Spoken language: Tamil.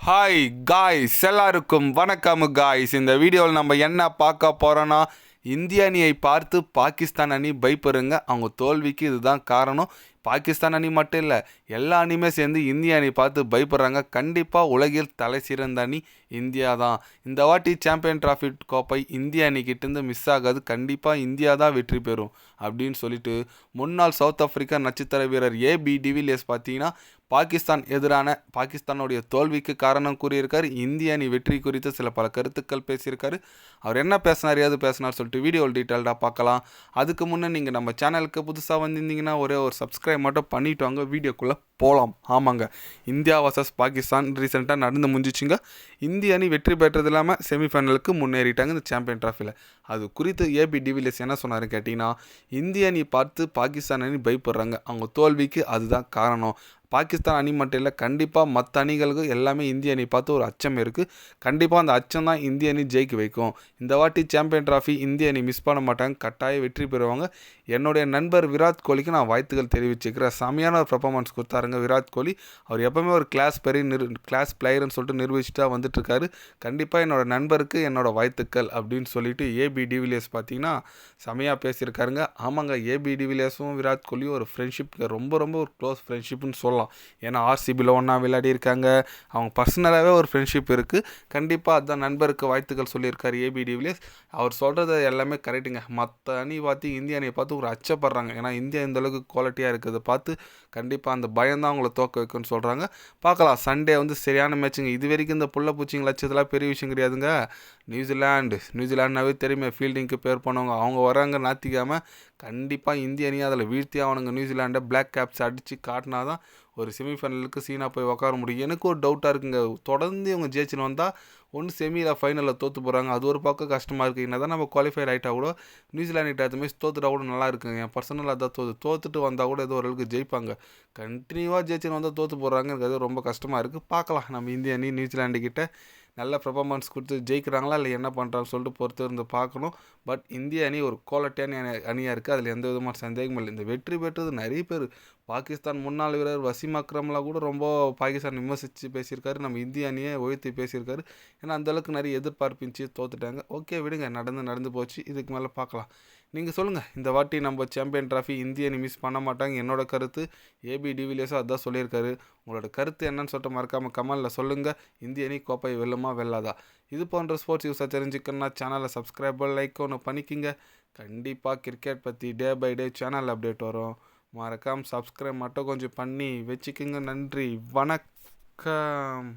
ஹாய் காய்ஸ், எல்லாருக்கும் வணக்கம் காய்ஸ். இந்த வீடியோவில் நம்ம என்ன பார்க்க போகிறோன்னா, இந்திய அணியை பார்த்து பாகிஸ்தான் அணி பயப்படுங்க. அவங்க தோல்விக்கு இதுதான் காரணம். பாகிஸ்தான் அணி மட்டும் இல்லை, எல்லா அணியுமே சேர்ந்து இந்திய அணி பார்த்து பயப்படுறாங்க. கண்டிப்பாக உலகில் தலை சிறந்த அணி இந்தியா தான். இந்த வாட்டி சாம்பியன் டிராஃபி கோப்பை இந்திய அணிக்கிட்டேருந்து மிஸ் ஆகாது. கண்டிப்பாக இந்தியா தான் வெற்றி பெறும் அப்படின்னு சொல்லிட்டு முன்னாள் சவுத் ஆப்பிரிக்கா நட்சத்திர வீரர் ஏபி டிவிலியர்ஸ் பார்த்தீங்கன்னா பாகிஸ்தானுடைய தோல்விக்கு காரணம் கூறியிருக்கார். இந்திய அணி வெற்றி குறித்து பல கருத்துக்கள் பேசியிருக்காரு. அவர் என்ன பேசினார், ஏது பேசினார் சொல்லிட்டு வீடியோவில் டீட்டெயில்டாக பார்க்கலாம். அதுக்கு முன்னே நீங்கள் நம்ம சேனலுக்கு புதுசாக வந்திருந்தீங்கன்னா ஒரே ஒரு சப்ஸ்கிரைப் மட்டும் பண்ணிவிட்டு வாங்க, வீடியோக்குள்ளே போகலாம். ஆமாங்க, இந்தியா வர்சஸ் பாகிஸ்தான் ரீசெண்டாக நடந்து முடிஞ்சிச்சுங்க. இந்திய அணி வெற்றி பெற்றது இல்லாமல் செமிஃபைனலுக்கு முன்னேறிட்டாங்க இந்த சாம்பியன் டிராஃபியில். அது குறித்து ஏபி டிவிலியர்ஸ் என்ன சொன்னார் கேட்டிங்கன்னா, இந்திய அணி பார்த்து பாகிஸ்தான் அணி பயப்படுறாங்க. அவங்க தோல்விக்கு அதுதான் காரணம். பாகிஸ்தான் அணி மட்டும் இல்லை, கண்டிப்பாக மற்ற அணிகளுக்கு எல்லாமே இந்திய அணி பார்த்து ஒரு அச்சம் இருக்குது. கண்டிப்பாக அந்த அச்சம் தான் இந்திய அணி ஜெயிக்க வைக்கும். இந்த வாட்டி சாம்பியன் டிராஃபி இந்திய அணி மிஸ் பண்ண மாட்டாங்க, கட்டாயம் வெற்றி பெறுவாங்க. என்னுடைய நண்பர் விராட் கோலிக்கு நான் வாழ்த்துக்கள் தெரிவிச்சுக்கிறேன். செமையான ஒரு பர்ஃபார்மன்ஸ் கொடுத்தாருங்க விராட் கோலி. அவர் எப்போவுமே ஒரு கிளாஸ் பிளேயர்னு சொல்லிட்டு நிரூபிச்சுட்டா வந்துட்டுருக்காரு. கண்டிப்பாக என்னோட நண்பருக்கு என்னோட வாழ்த்துக்கள் அப்படின்னு சொல்லிட்டு ஏபி டிவிலியர்ஸ் பார்த்தீங்கன்னா செமையாக பேசியிருக்காருங்க. ஆமாங்க, ஏபி டிவிலியர்ஸும் விராட் கோலியும் ஒரு ஃப்ரெண்ட்ஷிப், ரொம்ப ரொம்ப ஒரு க்ளோஸ் ஃப்ரெண்ட்ஷிப்னு சொல்லலாம். ஏன்னா ஆர்சிபியில் ஒன்றா விளையாடி இருக்காங்க. அவங்க பர்சனலாகவே ஒரு ஃப்ரெண்ட்ஷிப் இருக்குது. கண்டிப்பாக அதுதான் நண்பருக்கு வாழ்த்துக்கள் சொல்லியிருக்காரு ஏபி டிவிலியர்ஸ். அவர் சொல்கிறது எல்லாமே கரெக்டுங்க. மற்ற அணி பார்த்து இந்திய அணியை பார்த்து ஒரு அச்சப்படுறாங்க. ஏன்னா இந்தியா இந்தளவுக்கு குவாலிட்டியாக இருக்கிறத பார்த்து கண்டிப்பாக அந்த பயம்தான் அவங்கள தோக்க வைக்கும்னு சொல்கிறாங்க. பார்க்கலாம், சண்டே சரியான மேட்சுங்க. இது வரைக்கும் இந்த புள்ள பூச்சிங்க லட்சத்தெல்லாம் பெரிய விஷயம் கிடையாதுங்க. நியூசிலாண்டுனாவே தெரியுமே, ஃபீல்டிங்க்கு பேர் போனவங்க. அவங்க வராங்க ஞாயிற்றுக்கிழமை. கண்டிப்பாக இந்திய அணியை அதில் வீழ்த்தி அவனுங்க நியூசிலாண்டை பிளாக் கேப்ஸ் அடித்து காட்டினா தான் ஒரு செமிஃபைனலுக்கு சீனா போய் உட்கார முடியும். எனக்கு ஒரு டவுட்டாக இருக்குங்க, தொடர்ந்து இவங்க ஜெயிச்சுன்னு வந்தால் ஒன்று செமியில் ஃபைனலில் தோற்று போகிறாங்க. அது ஒரு பக்கம் கஷ்டமாக இருக்குது. என்ன தான் நம்ம குவாலிஃபை ஆகிட்டா கூட நியூசிலாண்டு அதுமாதிரி தோத்துட்டா கூட நல்லா இருக்குங்க. என் பர்சனலாக அதான் தோத்துட்டு வந்தால் கூட ஏதோ ஓரளவுக்கு ஜெயிப்பாங்க. கண்டினியூவாக ஜெயிச்சுன்னு வந்தால் தோற்று போடுறாங்க. எனக்கு அது ரொம்ப கஷ்டமாக இருக்குது. பார்க்கலாம், நம்ம இந்திய அணி நியூசிலாண்டு கிட்ட நல்ல பெர்ஃபார்மன்ஸ் கொடுத்து ஜெயிக்கிறாங்களா இல்லை என்ன பண்ணுறாங்கன்னு சொல்லிட்டு பொறுத்து இருந்து பார்க்கணும். பட் இந்திய அணி ஒரு குவாலிட்டியான அணியாக இருக்குது, அதில் எந்த விதமான சந்தேகமும் இல்லை. இந்த வெற்றி பெற்றது நிறைய பேர், பாகிஸ்தான் முன்னாள் வீரர் வசீம் அக்ரம்லாம் கூட ரொம்ப பாகிஸ்தான் விமர்சித்து பேசியிருக்காரு. நம்ம இந்திய அணியை ஒழித்து பேசியிருக்காரு. ஏன்னா அந்தளவுக்கு நிறைய எதிர்பார்ப்பிச்சு தோத்துட்டாங்க. ஓகே விடுங்க, நடந்து போச்சு. இதுக்கு மேலே பார்க்கலாம். நீங்கள் சொல்லுங்கள், இந்த வாட்டி நம்ம சாம்பியன் டிராஃபி இந்திய அணி மிஸ் பண்ண மாட்டாங்க. என்னோட கருத்து, ஏபி டிவிலியர்ஸும் அதான் சொல்லியிருக்காரு. உங்களோட கருத்து என்னன்னு சொல்லிட்டு மறக்காமல் கமெண்டில் சொல்லுங்கள். இந்திய அணி கோப்பை வெல்லுமா வெல்லாதா? இது போன்ற ஸ்போர்ட்ஸ் நியூஸை தெரிஞ்சுக்கணுன்னா சேனலை சப்ஸ்கிரைப் லைக் ஒன்று பண்ணிக்கிங்க. கண்டிப்பாக கிரிக்கெட் பற்றி day by day channel update வரும். மறக்காமல் சப்ஸ்கிரைப் மட்டும் கொஞ்சம் பண்ணி வச்சுக்கோங்க. நன்றி, வணக்கம்.